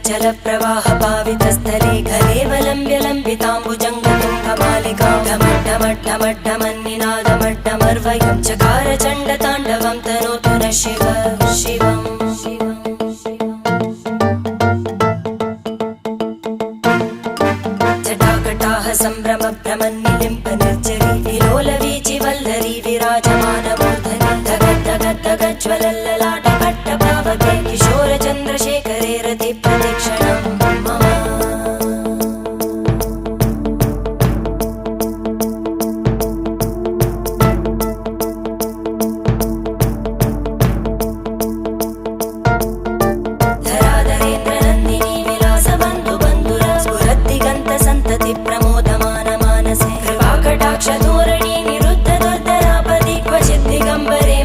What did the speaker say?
जल प्रवाह पावितस्थले घलेवलम्ब्य लम्बिताम्बुजङ्गतुङ्गमालिकां ढमड्ढमड्ढमड्ढमन्निनादमड्ढमर्वयं चकार चण्डताण्डवं तनोतु नः शिव शिवम् जटाकटाः सम्भ्रमभ्रमन्निलिम्ब निर्जरी विलोलवीचि वल्लरी विराजमानमूर्धनि धगद्धगद्धगज्ज्वलल्ललाटकट्टपावके किशोरचन्द्रशेखरे रति प्रदक्षिणं मम धराधरेन्द्रनन्दिनी विलासबन्धुबन्धुर स्फुरद्दिगन्तसन्तति प्रमोदमान मानसे कृपाकटाक्षधोरणी निरुद्धदुर्धरापदि क्वचिद्दिगम्बरे